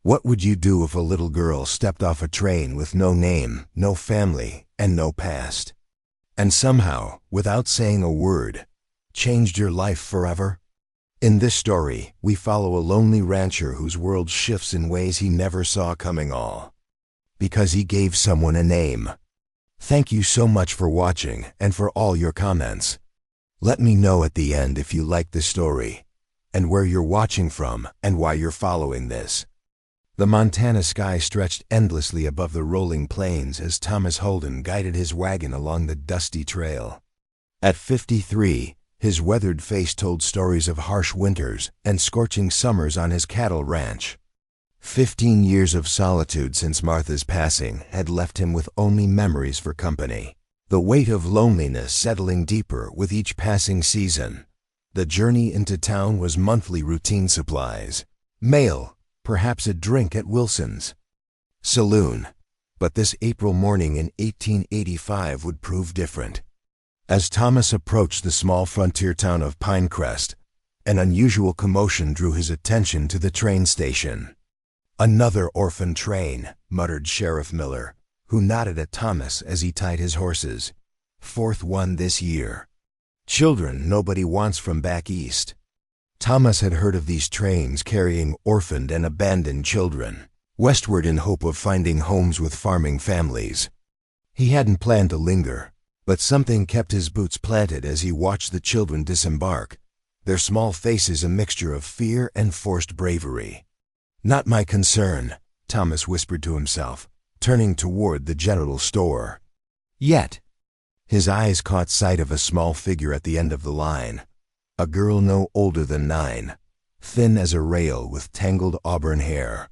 What would you do if a little girl stepped off a train with no name, no family, and no past, and somehow, without saying a word, changed your life forever? In this story, we follow a lonely rancher whose world shifts in ways he never saw coming, all because he gave someone a name. Thank you so much for watching and for all your comments. Let me know at the end if you like the story, and where you're watching from and why you're following this. The Montana sky stretched endlessly above the rolling plains as Thomas Holden guided his wagon along the dusty trail. At 53, his weathered face told stories of harsh winters and scorching summers on his cattle ranch. 15 years of solitude since Martha's passing had left him with only memories for company. The weight of loneliness settling deeper with each passing season. The journey into town was monthly routine supplies, mail, perhaps a drink at Wilson's saloon. But this April morning in 1885 would prove different. As Thomas approached the small frontier town of Pinecrest, an unusual commotion drew his attention to the train station. "Another orphan train," muttered Sheriff Miller, who nodded at Thomas as he tied his horses. "Fourth one this year. Children nobody wants from back east." Thomas had heard of these trains carrying orphaned and abandoned children westward in hope of finding homes with farming families. He hadn't planned to linger, but something kept his boots planted as he watched the children disembark, their small faces a mixture of fear and forced bravery. "Not my concern," Thomas whispered to himself, turning toward the general store. Yet, his eyes caught sight of a small figure at the end of the line. A girl no older than 9, thin as a rail with tangled auburn hair.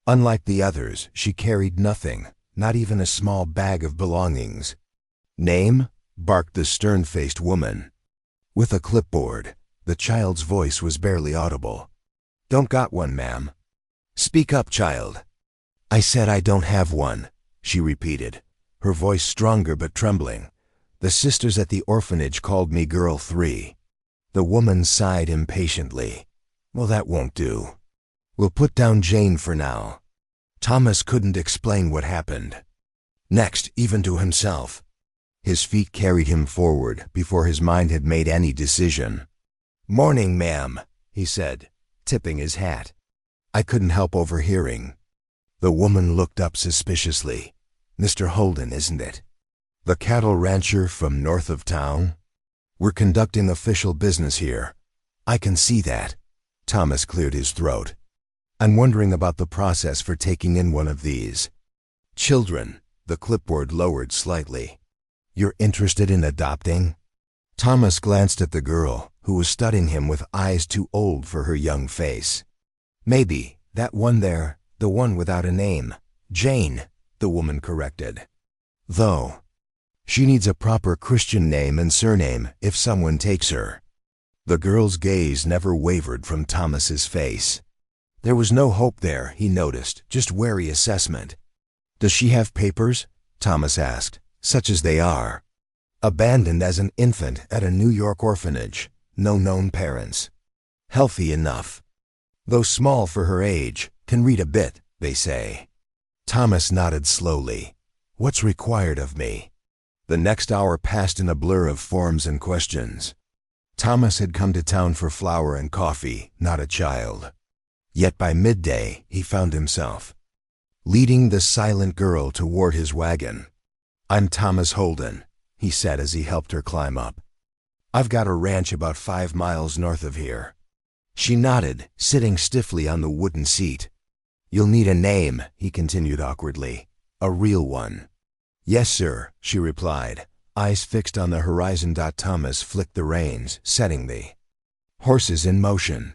Unlike the others, she carried nothing, not even a small bag of belongings. "Name?" barked the stern-faced woman. With a clipboard, the child's voice was barely audible. "Don't got one, ma'am." "Speak up, child." "I said I don't have one," she repeated, her voice stronger but trembling. "The sisters at the orphanage called me Girl 3. The woman sighed impatiently. "Well, that won't do. We'll put down Jane for now." Thomas couldn't explain what happened. Next, even to himself, his feet carried him forward before his mind had made any decision. "Morning, ma'am," he said, tipping his hat. "I couldn't help overhearing." The woman looked up suspiciously. "Mr. Holden, isn't it? The cattle rancher from north of town? We're conducting official business here. I can see that." Thomas cleared his throat. "I'm wondering about the process for taking in one of these children." The clipboard lowered slightly. "You're interested in adopting?" Thomas glanced at the girl, who was studying him with eyes too old for her young face. "Maybe, that one there, the one without a name. Jane," the woman corrected. "Though, she needs a proper Christian name and surname if someone takes her." The girl's gaze never wavered from Thomas's face. There was no hope there, he noticed, just wary assessment. "Does she have papers?" Thomas asked. "Such as they are." "Abandoned as an infant at a New York orphanage. No known parents. Healthy enough. Though small for her age, can read a bit, they say." Thomas nodded slowly. "What's required of me?" The next hour passed in a blur of forms and questions. Thomas had come to town for flour and coffee, not a child. Yet by midday, he found himself leading the silent girl toward his wagon. "I'm Thomas Holden," he said as he helped her climb up. "I've got a ranch about 5 miles north of here." She nodded, sitting stiffly on the wooden seat. "You'll need a name," he continued awkwardly. "A real one." "Yes, sir," she replied, eyes fixed on the horizon. Thomas flicked the reins, setting the horses in motion.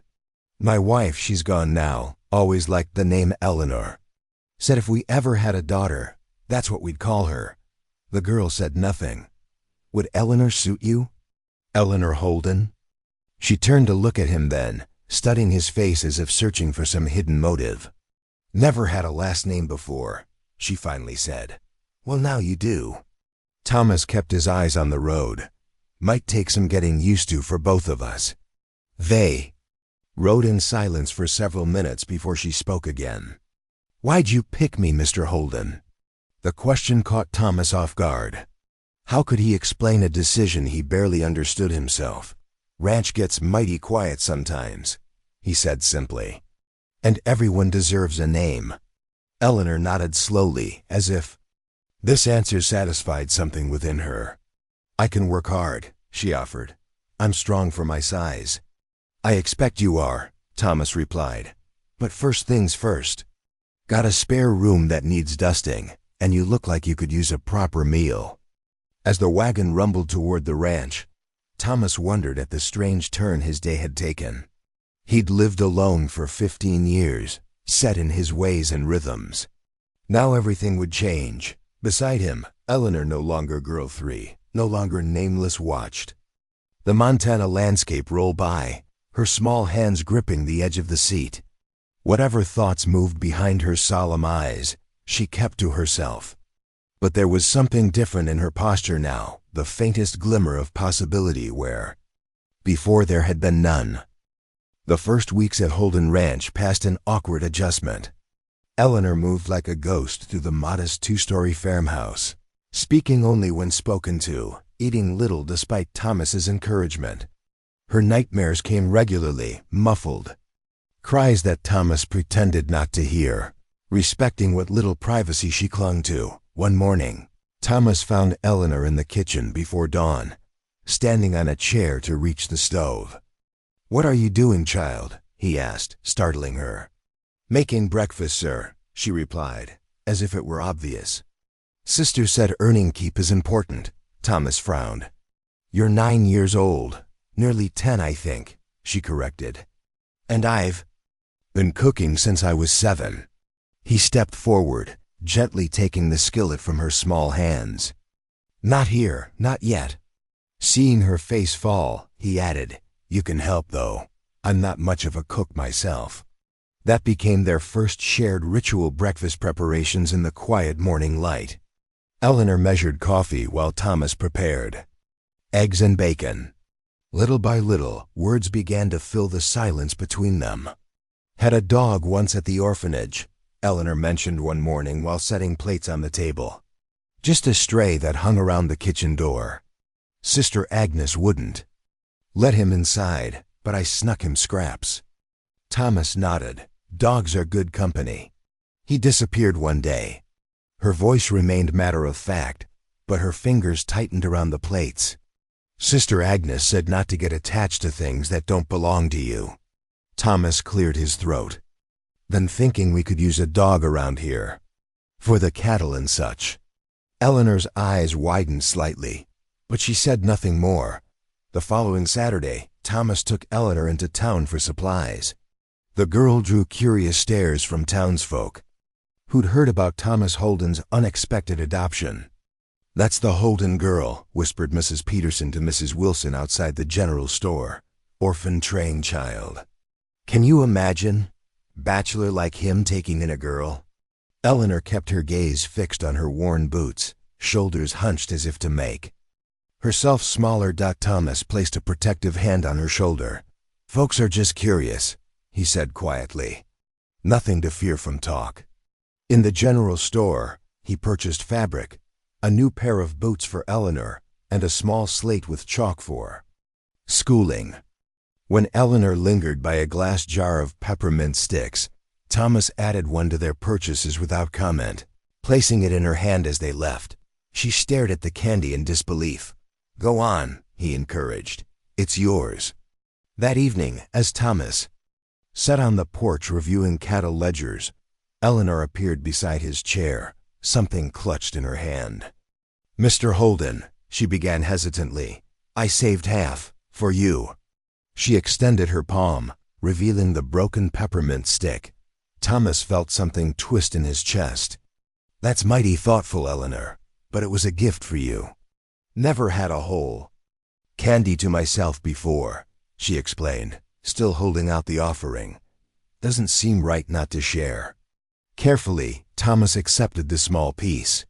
"My wife, she's gone now, always liked the name Eleanor. Said if we ever had a daughter, that's what we'd call her." The girl said nothing. "Would Eleanor suit you? Eleanor Holden?" She turned to look at him then, studying his face as if searching for some hidden motive. "Never had a last name before," she finally said. "Well, now you do." Thomas kept his eyes on the road. "Might take some getting used to for both of us." They rode in silence for several minutes before she spoke again. "Why'd you pick me, Mr. Holden?" The question caught Thomas off guard. How could he explain a decision he barely understood himself? "Ranch gets mighty quiet sometimes," he said simply. "And everyone deserves a name." Eleanor nodded slowly, as if this answer satisfied something within her. "I can work hard," she offered. "I'm strong for my size." "I expect you are," Thomas replied. "But first things first. Got a spare room that needs dusting, and you look like you could use a proper meal." As the wagon rumbled toward the ranch, Thomas wondered at the strange turn his day had taken. He'd lived alone for 15 years, set in his ways and rhythms. Now everything would change. Beside him, Eleanor, no longer Girl 3, no longer Nameless, watched the Montana landscape roll by, her small hands gripping the edge of the seat. Whatever thoughts moved behind her solemn eyes, she kept to herself. But there was something different in her posture now, the faintest glimmer of possibility where before there had been none. The first weeks at Holden Ranch passed an awkward adjustment. Eleanor moved like a ghost through the modest 2-story farmhouse, speaking only when spoken to, eating little despite Thomas's encouragement. Her nightmares came regularly, muffled. Cries that Thomas pretended not to hear, respecting what little privacy she clung to. One morning, Thomas found Eleanor in the kitchen before dawn, standing on a chair to reach the stove. "What are you doing, child?" he asked, startling her. "Making breakfast, sir," she replied, as if it were obvious. "Sister said earning keep is important," Thomas frowned. "You're 9 years old, nearly 10, I think," she corrected. "And I've been cooking since I was 7. He stepped forward, gently taking the skillet from her small hands. "Not here, not yet." Seeing her face fall, he added, "You can help, though. I'm not much of a cook myself." That became their first shared ritual breakfast preparations in the quiet morning light. Eleanor measured coffee while Thomas prepared eggs and bacon. Little by little, words began to fill the silence between them. "Had a dog once at the orphanage," Eleanor mentioned one morning while setting plates on the table. "Just a stray that hung around the kitchen door. Sister Agnes wouldn't let him inside, but I snuck him scraps." Thomas nodded. "Dogs are good company. He disappeared one day." Her voice remained matter-of-fact, but her fingers tightened around the plates. "Sister Agnes said not to get attached to things that don't belong to you." Thomas cleared his throat. "Then thinking we could use a dog around here, for the cattle and such." Eleanor's eyes widened slightly, but she said nothing more. The following Saturday, Thomas took Eleanor into town for supplies. The girl drew curious stares from townsfolk who'd heard about Thomas Holden's unexpected adoption. "That's the Holden girl," whispered Mrs. Peterson to Mrs. Wilson outside the general store. "Orphan trained child. Can you imagine? Bachelor like him taking in a girl?" Eleanor kept her gaze fixed on her worn boots, shoulders hunched as if to make herself smaller. Thomas placed a protective hand on her shoulder. "Folks are just curious," he said quietly. "Nothing to fear from talk." In the general store, he purchased fabric, a new pair of boots for Eleanor, and a small slate with chalk for schooling. When Eleanor lingered by a glass jar of peppermint sticks, Thomas added one to their purchases without comment, placing it in her hand as they left. She stared at the candy in disbelief. "Go on," he encouraged. "It's yours." That evening, as Thomas sat on the porch reviewing cattle ledgers, Eleanor appeared beside his chair, something clutched in her hand. "Mr. Holden," she began hesitantly, "I saved half, for you." She extended her palm, revealing the broken peppermint stick. Thomas felt something twist in his chest. "That's mighty thoughtful, Eleanor, but it was a gift for you. Never had a whole candy to myself before," she explained, still holding out the offering. "Doesn't seem right not to share." Carefully, Thomas accepted the small piece.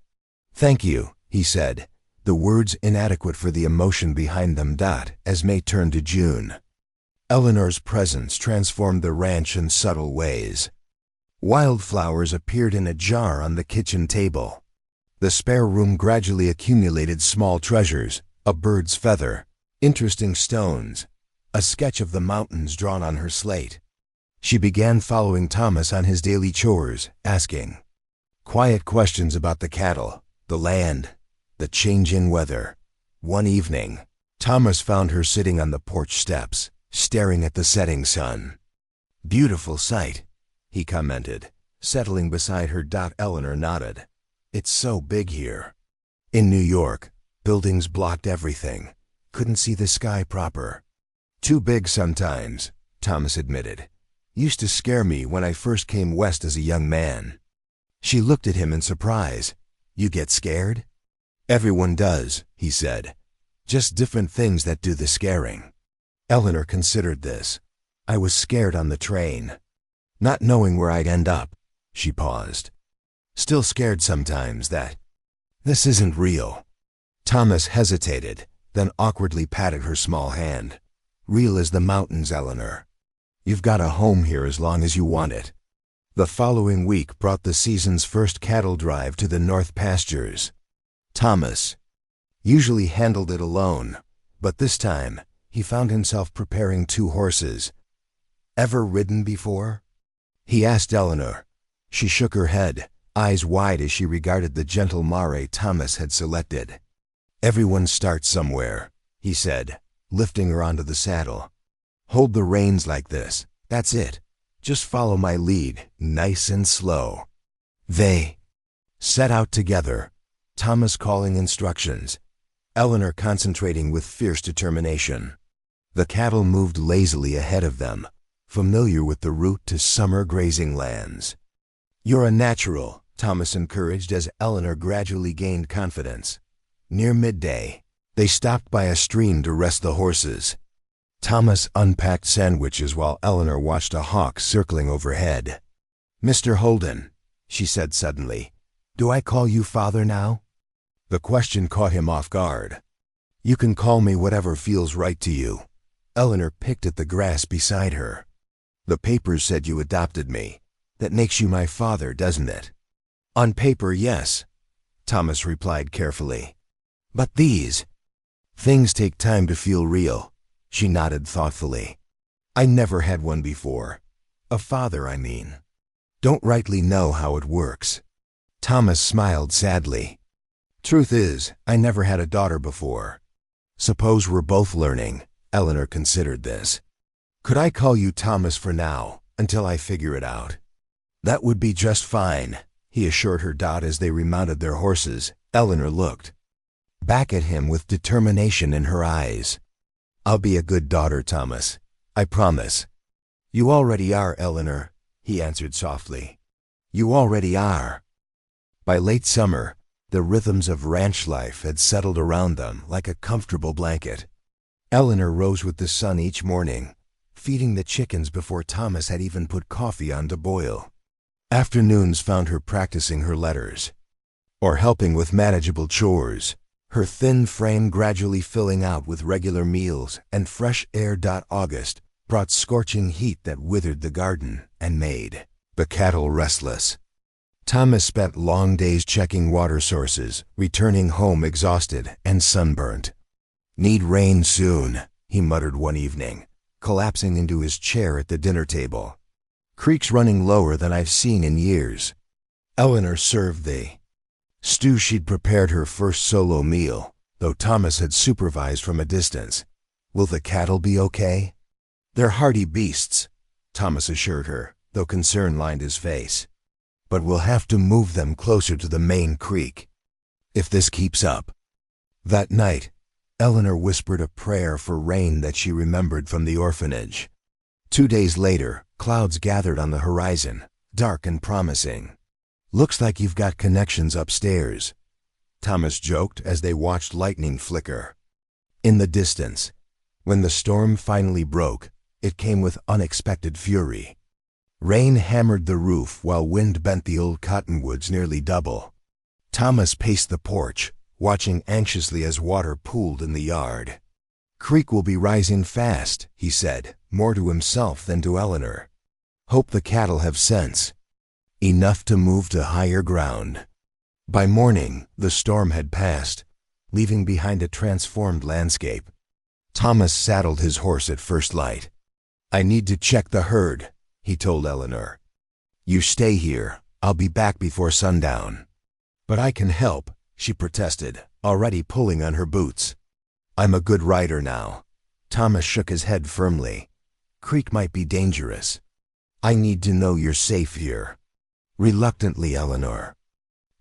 "Thank you," he said, the words inadequate for the emotion behind them. As May turned to June, Eleanor's presence transformed the ranch in subtle ways. Wildflowers appeared in a jar on the kitchen table. The spare room gradually accumulated small treasures, a bird's feather, interesting stones, a sketch of the mountains drawn on her slate. She began following Thomas on his daily chores, asking quiet questions about the cattle, the land, the changing weather. One evening, Thomas found her sitting on the porch steps, staring at the setting sun. "Beautiful sight," he commented, settling beside her. Eleanor nodded. "It's so big here." In New York, buildings blocked everything. Couldn't see the sky proper. "Too big sometimes," Thomas admitted. "Used to scare me when I first came west as a young man." She looked at him in surprise. "You get scared?" "Everyone does," he said. "Just different things that do the scaring." Eleanor considered this. "I was scared on the train. Not knowing where I'd end up." She paused. "Still scared sometimes that this isn't real." Thomas hesitated, then awkwardly patted her small hand. "Real as the mountains, Eleanor. You've got a home here as long as you want it." The following week brought the season's first cattle drive to the North pastures. Thomas usually handled it alone, but this time he found himself preparing 2 horses. "Ever ridden before?" he asked Eleanor. She shook her head, eyes wide as she regarded the gentle mare Thomas had selected. "Everyone starts somewhere," he said, lifting her onto the saddle. "Hold the reins like this. That's it. Just follow my lead, nice and slow." They set out together, Thomas calling instructions, Eleanor concentrating with fierce determination. The cattle moved lazily ahead of them, familiar with the route to summer grazing lands. "You're a natural," Thomas encouraged as Eleanor gradually gained confidence. Near midday, they stopped by a stream to rest the horses. Thomas unpacked sandwiches while Eleanor watched a hawk circling overhead. "Mr. Holden," she said suddenly, "do I call you father now?" The question caught him off guard. "You can call me whatever feels right to you." Eleanor picked at the grass beside her. "The papers said you adopted me. That makes you my father, doesn't it?" "On paper, yes," Thomas replied carefully. "But these things take time to feel real." She nodded thoughtfully. "I never had one before. A father, I mean. Don't rightly know how it works." Thomas smiled sadly. "Truth is, I never had a daughter before." "Suppose we're both learning." Eleanor considered this. "Could I call you Thomas for now, until I figure it out?" "That would be just fine," he assured her. As they remounted their horses, Eleanor looked back at him with determination in her eyes. "I'll be a good daughter, Thomas. I promise." "You already are, Eleanor," he answered softly. "You already are." By late summer, the rhythms of ranch life had settled around them like a comfortable blanket. Eleanor rose with the sun each morning, feeding the chickens before Thomas had even put coffee on to boil. Afternoons found her practicing her letters, or helping with manageable chores, her thin frame gradually filling out with regular meals and fresh air. August brought scorching heat that withered the garden and made the cattle restless. Thomas spent long days checking water sources, returning home exhausted and sunburnt. "Need rain soon," he muttered one evening, collapsing into his chair at the dinner table. "Creek's running lower than I've seen in years." Eleanor served the stew. She'd prepared her first solo meal, though Thomas had supervised from a distance. "Will the cattle be okay?" "They're hardy beasts," Thomas assured her, though concern lined his face. "But we'll have to move them closer to the main creek, if this keeps up." That night, Eleanor whispered a prayer for rain that she remembered from the orphanage. 2 days later, clouds gathered on the horizon, dark and promising. "Looks like you've got connections upstairs," Thomas joked as they watched lightning flicker. In the distance, when the storm finally broke, it came with unexpected fury. Rain hammered the roof while wind bent the old cottonwoods nearly double. Thomas paced the porch, watching anxiously as water pooled in the yard. "Creek will be rising fast," he said, more to himself than to Eleanor. "Hope the cattle have sense." enough to move to higher ground. By morning, the storm had passed, leaving behind a transformed landscape. Thomas saddled his horse at first light. "I need to check the herd," he told Eleanor. "You stay here. I'll be back before sundown." "But I can help," she protested, already pulling on her boots. "I'm a good rider now." Thomas shook his head firmly. "Creek might be dangerous. I need to know you're safe here." Reluctantly, Eleanor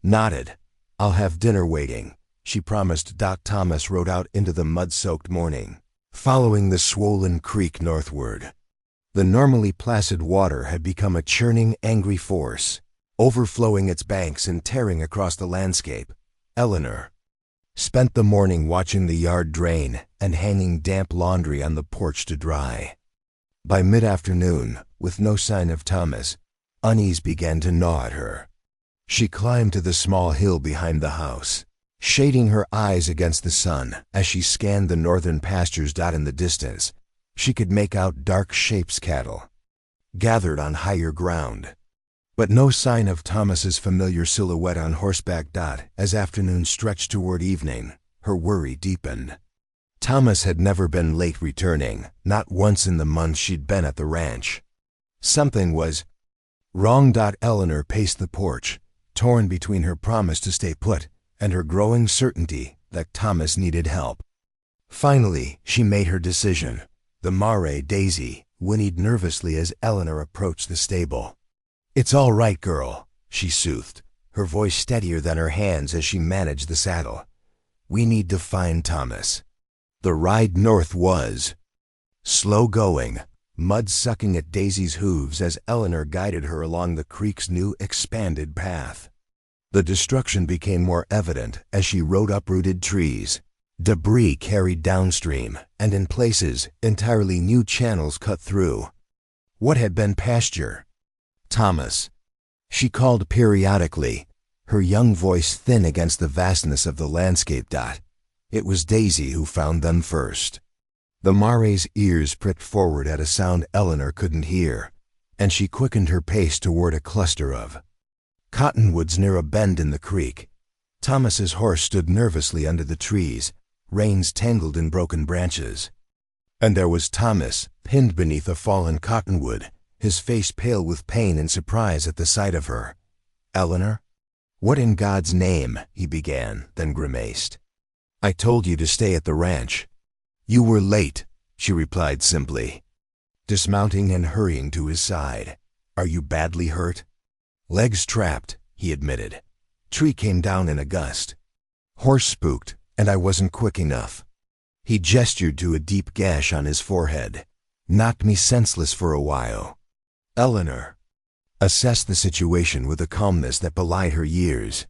nodded. "I'll have dinner waiting," she promised. Thomas rode out into the mud-soaked morning, following the swollen creek northward. The normally placid water had become a churning, angry force, overflowing its banks and tearing across the landscape. Eleanor spent the morning watching the yard drain and hanging damp laundry on the porch to dry. By mid-afternoon, with no sign of Thomas, unease began to gnaw at her. She climbed to the small hill behind the house, shading her eyes against the sun as she scanned the northern pastures. In the distance, she could make out dark shapes, cattle gathered on higher ground, but no sign of Thomas's familiar silhouette on horseback. As afternoon stretched toward evening, her worry deepened. Thomas had never been late returning, not once in the months she'd been at the ranch. Something was wrong. Eleanor paced the porch, torn between her promise to stay put and her growing certainty that Thomas needed help. Finally, she made her decision. The mare, Daisy, whinnied nervously as Eleanor approached the stable. "It's all right, girl," she soothed, her voice steadier than her hands as she managed the saddle. "We need to find Thomas." The ride north was slow going, mud sucking at Daisy's hooves as Eleanor guided her along the creek's new expanded path. The destruction became more evident as she rode uprooted trees, debris carried downstream, and in places, entirely new channels cut through what had been pasture. "Thomas," she called periodically, her young voice thin against the vastness of the landscape. It was Daisy who found them first. The mare's ears pricked forward at a sound Eleanor couldn't hear, and she quickened her pace toward a cluster of cottonwoods near a bend in the creek. Thomas's horse stood nervously under the trees, reins tangled in broken branches. And there was Thomas, pinned beneath a fallen cottonwood, his face pale with pain and surprise at the sight of her. "Eleanor?" "What in God's name?" he began, then grimaced. "I told you to stay at the ranch." "You were late," she replied simply, dismounting and hurrying to his side. "Are you badly hurt?" "Legs trapped," he admitted. "Tree came down in a gust. Horse spooked, and I wasn't quick enough." He gestured to a deep gash on his forehead. "Knocked me senseless for a while." Eleanor assessed the situation with a calmness that belied her years.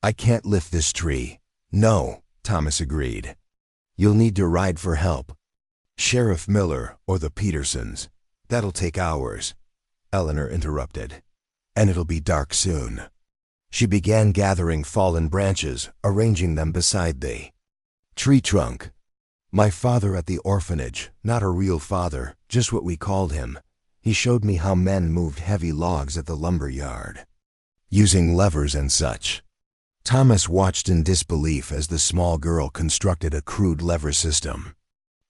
"I can't lift this tree." "No," Thomas agreed. "You'll need to ride for help. Sheriff Miller or the Petersons. That'll take hours." Eleanor interrupted. "And it'll be dark soon." She began gathering fallen branches, arranging them beside the tree trunk. "My father at the orphanage, not a real father, just what we called him. He showed me how men moved heavy logs at the lumber yard, using levers and such." Thomas watched in disbelief as the small girl constructed a crude lever system.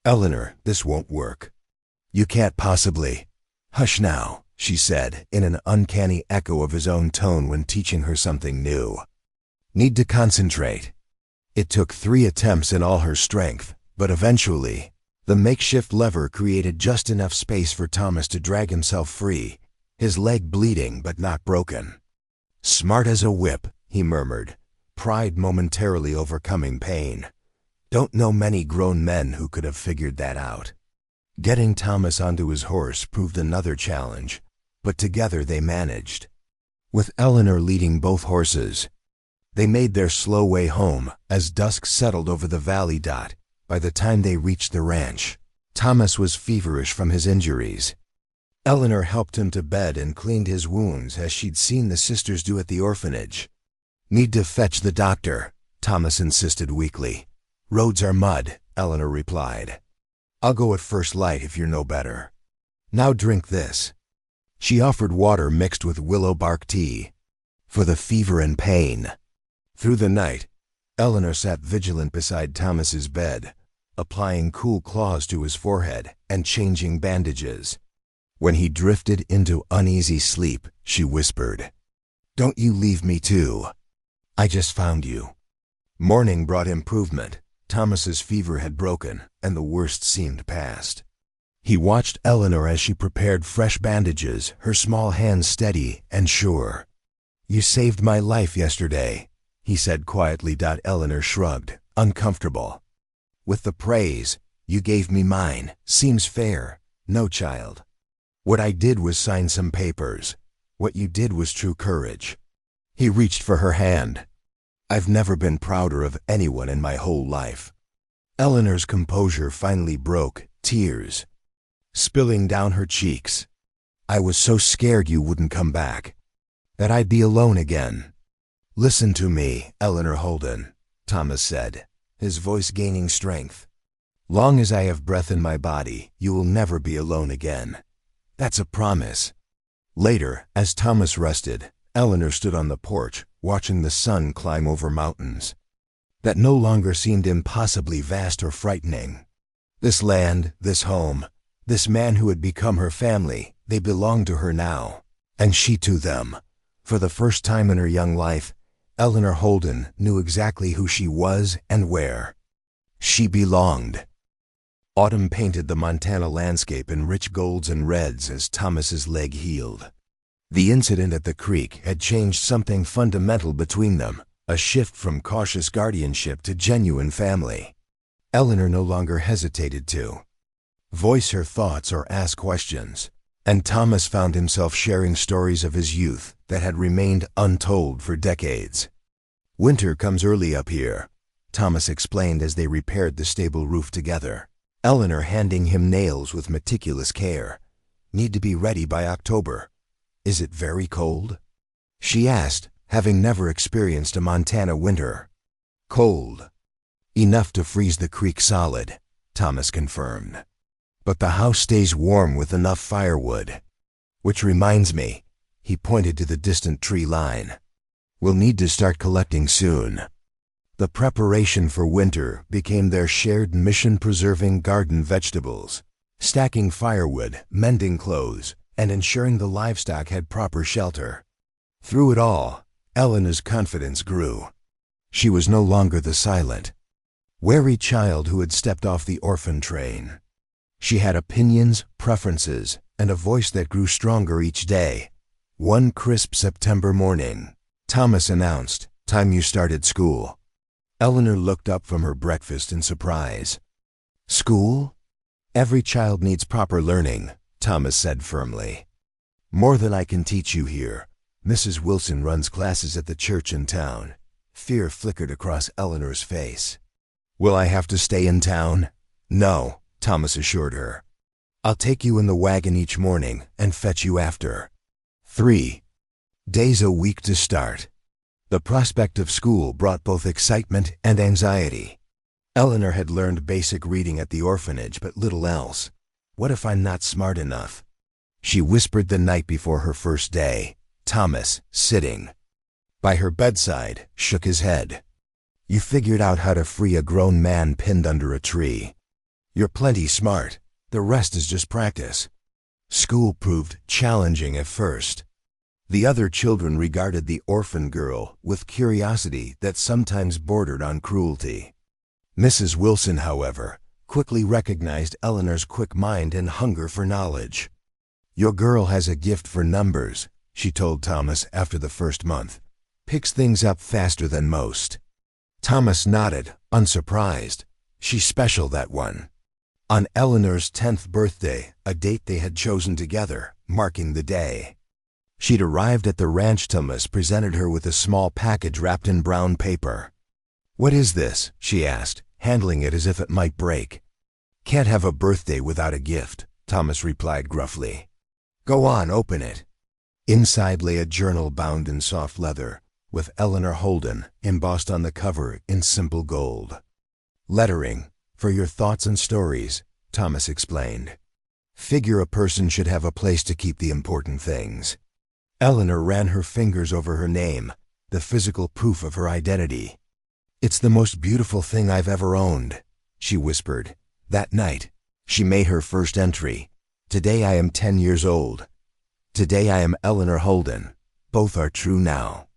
"Eleanor, this won't work. You can't possibly." "Hush now," she said, in an uncanny echo of his own tone when teaching her something new. "Need to concentrate." It took 3 attempts and all her strength, but eventually, the makeshift lever created just enough space for Thomas to drag himself free, his leg bleeding but not broken. "Smart as a whip," he murmured, pride momentarily overcoming pain. Don't know many grown men who could have figured that out. Getting Thomas onto his horse proved another challenge, but together they managed. With Eleanor leading both horses, they made their slow way home as dusk settled over the valley. By the time they reached the ranch, Thomas was feverish from his injuries. Eleanor helped him to bed and cleaned his wounds as she'd seen the sisters do at the orphanage. "Need to fetch the doctor," Thomas insisted weakly. "Roads are mud," Eleanor replied. "I'll go at first light if you're no better. Now drink this." She offered water mixed with willow bark tea for the fever and pain. Through the night, Eleanor sat vigilant beside Thomas's bed, applying cool cloths to his forehead and changing bandages. When he drifted into uneasy sleep, she whispered, "Don't you leave me too. I just found you." Morning brought improvement. Thomas's fever had broken, and the worst seemed past. He watched Eleanor as she prepared fresh bandages, her small hands steady and sure. "You saved my life yesterday," he said quietly. Eleanor shrugged, uncomfortable. "With the praise you gave me mine seems fair. No, child. What I did was sign some papers. What you did was true courage." He reached for her hand. "I've never been prouder of anyone in my whole life." Eleanor's composure finally broke, tears spilling down her cheeks. "I was so scared you wouldn't come back, that I'd be alone again." "Listen to me, Eleanor Holden," Thomas said, his voice gaining strength. "Long as I have breath in my body, you will never be alone again. That's a promise." Later, as Thomas rested, Eleanor stood on the porch, watching the sun climb over mountains that no longer seemed impossibly vast or frightening. This land, this home, this man who had become her family, they belonged to her now, and she to them. For the first time in her young life, Eleanor Holden knew exactly who she was and where she belonged. Autumn painted the Montana landscape in rich golds and reds as Thomas's leg healed. The incident at the creek had changed something fundamental between them, a shift from cautious guardianship to genuine family. Eleanor no longer hesitated to voice her thoughts or ask questions, and Thomas found himself sharing stories of his youth that had remained untold for decades. "Winter comes early up here," Thomas explained as they repaired the stable roof together, Eleanor handing him nails with meticulous care. "Need to be ready by October." "Is it very cold?" she asked, having never experienced a Montana winter. "Cold. Enough to freeze the creek solid," Thomas confirmed. "But the house stays warm with enough firewood. Which reminds me," he pointed to the distant tree line, "we'll need to start collecting soon." The preparation for winter became their shared mission, preserving garden vegetables, stacking firewood, mending clothes, and ensuring the livestock had proper shelter. Through it all, Eleanor's confidence grew. She was no longer the silent, wary child who had stepped off the orphan train. She had opinions, preferences, and a voice that grew stronger each day. One crisp September morning, Thomas announced, "Time you started school." Eleanor looked up from her breakfast in surprise. "School? Every child needs proper learning," Thomas said firmly. "More than I can teach you here. Mrs. Wilson runs classes at the church in town." Fear flickered across Eleanor's face. "Will I have to stay in town?" "No," Thomas assured her. "I'll take you in the wagon each morning and fetch you after. 3 days a week to start." The prospect of school brought both excitement and anxiety. Eleanor had learned basic reading at the orphanage, but little else. "What if I'm not smart enough?" she whispered the night before her first day. Thomas, sitting by her bedside, shook his head. "You figured out how to free a grown man pinned under a tree. You're plenty smart. The rest is just practice." School proved challenging at first. The other children regarded the orphan girl with curiosity that sometimes bordered on cruelty. Mrs. Wilson, however, quickly recognized Eleanor's quick mind and hunger for knowledge. "Your girl has a gift for numbers," she told Thomas after the first month. "Picks things up faster than most." Thomas nodded, unsurprised. "She's special, that one." On Eleanor's 10th birthday, a date they had chosen together, marking the day she'd arrived at the ranch, Thomas presented her with a small package wrapped in brown paper. "What is this?" she asked, handling it as if it might break. "Can't have a birthday without a gift," Thomas replied gruffly. "Go on, open it." Inside lay a journal bound in soft leather, with Eleanor Holden embossed on the cover in simple gold. "Lettering, for your thoughts and stories," Thomas explained. Figure a person should have a place to keep the important things. Eleanor ran her fingers over her name, the physical proof of her identity. It's the most beautiful thing I've ever owned, she whispered. That night, she made her first entry. Today I am 10 years old. Today I am Eleanor Holden. Both are true now.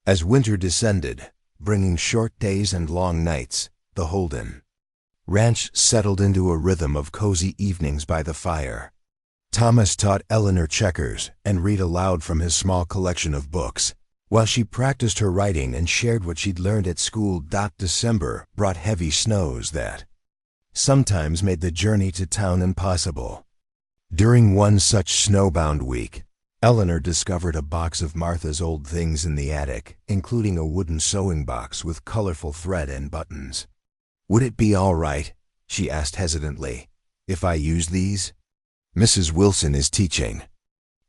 As winter descended, bringing short days and long nights, the Holden ranch settled into a rhythm of cozy evenings by the fire. Thomas taught Eleanor checkers and read aloud from his small collection of books, while she practiced her writing and shared what she'd learned at school. December brought heavy snows that sometimes made the journey to town impossible. During one such snowbound week, Eleanor discovered a box of Martha's old things in the attic, including a wooden sewing box with colorful thread and buttons. Would it be all right, she asked hesitantly, if I use these? Mrs. Wilson is teaching.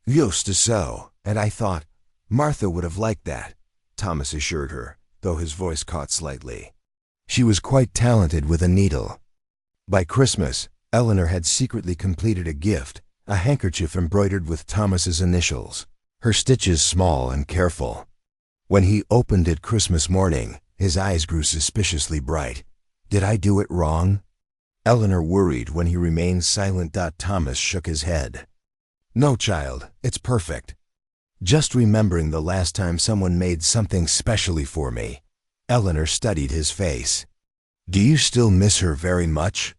Used to sew, and I thought Martha would have liked that, Thomas assured her, though his voice caught slightly. She was quite talented with a needle. By Christmas, Eleanor had secretly completed a gift, a handkerchief embroidered with Thomas's initials, her stitches small and careful. When he opened it Christmas morning, his eyes grew suspiciously bright. Did I do it wrong? Eleanor worried when he remained silent. Thomas shook his head. No, child, it's perfect. Just remembering the last time someone made something specially for me. Eleanor studied his face. Do you still miss her very much?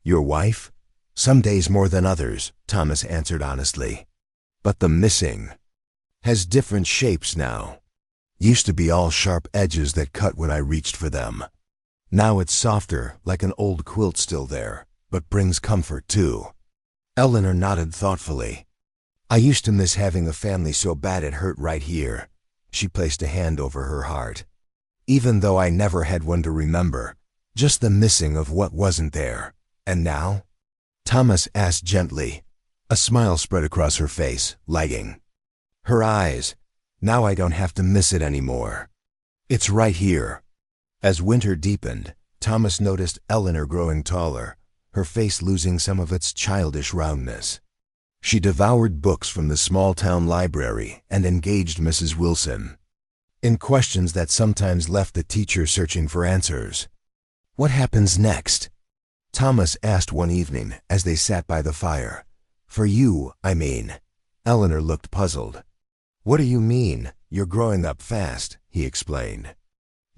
Your wife? Some days more than others, Thomas answered honestly. But the missing has different shapes now. Used to be all sharp edges that cut when I reached for them. Now it's softer, like an old quilt still there, but brings comfort too. Eleanor nodded thoughtfully. I used to miss having a family so bad it hurt right here. She placed a hand over her heart. Even though I never had one to remember, just the missing of what wasn't there. And now? Thomas asked gently. A smile spread across her face, lighting her eyes. Now I don't have to miss it anymore. It's right here. As winter deepened, Thomas noticed Eleanor growing taller, her face losing some of its childish roundness. She devoured books from the small-town library and engaged Mrs. Wilson in questions that sometimes left the teacher searching for answers. What happens next? Thomas asked one evening as they sat by the fire. For you, I mean. Eleanor looked puzzled. What do you mean? You're growing up fast, he explained.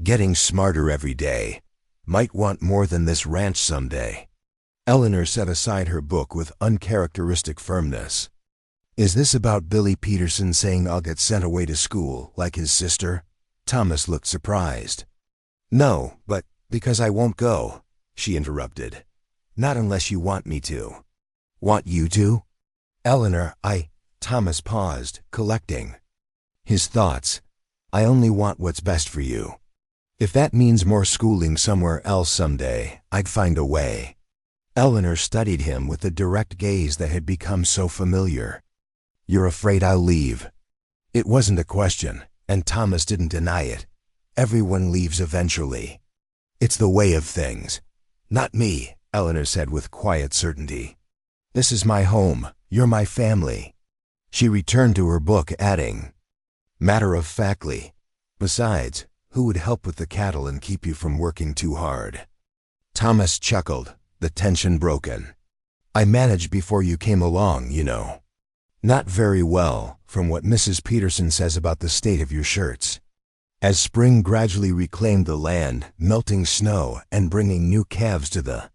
Getting smarter every day. Might want more than this ranch someday. Eleanor set aside her book with uncharacteristic firmness. Is this about Billy Peterson saying I'll get sent away to school, like his sister? Thomas looked surprised. No, but because I won't go, she interrupted. Not unless you want me to. Want you to? Eleanor, Thomas paused, collecting his thoughts. I only want what's best for you. If that means more schooling somewhere else someday, I'd find a way. Eleanor studied him with the direct gaze that had become so familiar. You're afraid I'll leave? It wasn't a question, and Thomas didn't deny it. Everyone leaves eventually. It's the way of things. Not me, Eleanor said with quiet certainty. This is my home. You're my family. She returned to her book, adding, matter-of-factly, besides, who would help with the cattle and keep you from working too hard? Thomas chuckled, the tension broken. I managed before you came along, you know. Not very well, from what Mrs. Peterson says about the state of your shirts. As spring gradually reclaimed the land, melting snow and bringing new calves to the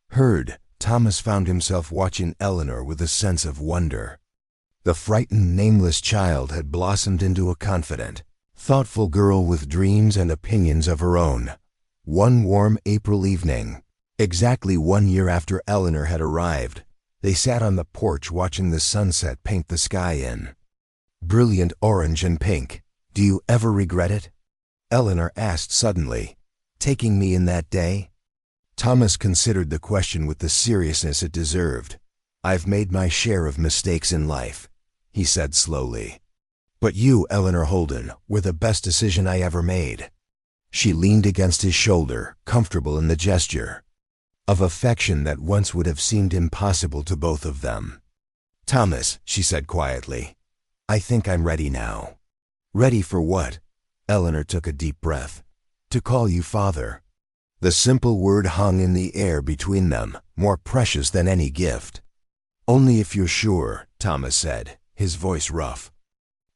herd, Thomas found himself watching Eleanor with a sense of wonder. The frightened, nameless child had blossomed into a confident, thoughtful girl with dreams and opinions of her own. One warm April evening, exactly 1 year after Eleanor had arrived, they sat on the porch watching the sunset paint the sky in brilliant orange and pink. Do you ever regret it? Eleanor asked suddenly. Taking me in that day? Thomas considered the question with the seriousness it deserved. I've made my share of mistakes in life, he said slowly. But you, Eleanor Holden, were the best decision I ever made. She leaned against his shoulder, comfortable in the gesture. of affection that once would have seemed impossible to both of them. "Thomas," she said quietly, "I think I'm ready now." "Ready for what?" Eleanor took a deep breath. "To call you father." The simple word hung in the air between them, more precious than any gift. "Only if you're sure," Thomas said, his voice rough.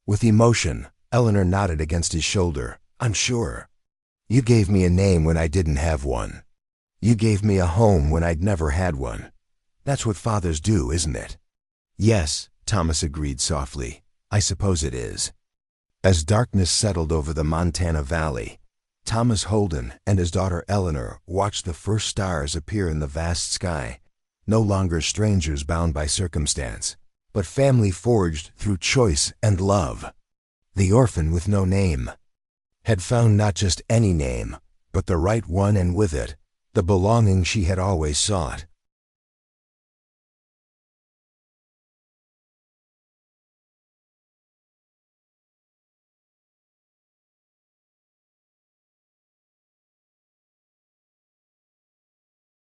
With emotion, Eleanor nodded against his shoulder. "I'm sure. You gave me a name when I didn't have one. You gave me a home when I'd never had one. That's what fathers do, isn't it?" "Yes," Thomas agreed softly. "I suppose it is." As darkness settled over the Montana Valley, Thomas Holden and his daughter Eleanor watched the first stars appear in the vast sky, no longer strangers bound by circumstance, but family forged through choice and love. The orphan with no name had found not just any name, but the right one, and with it, the belonging she had always sought.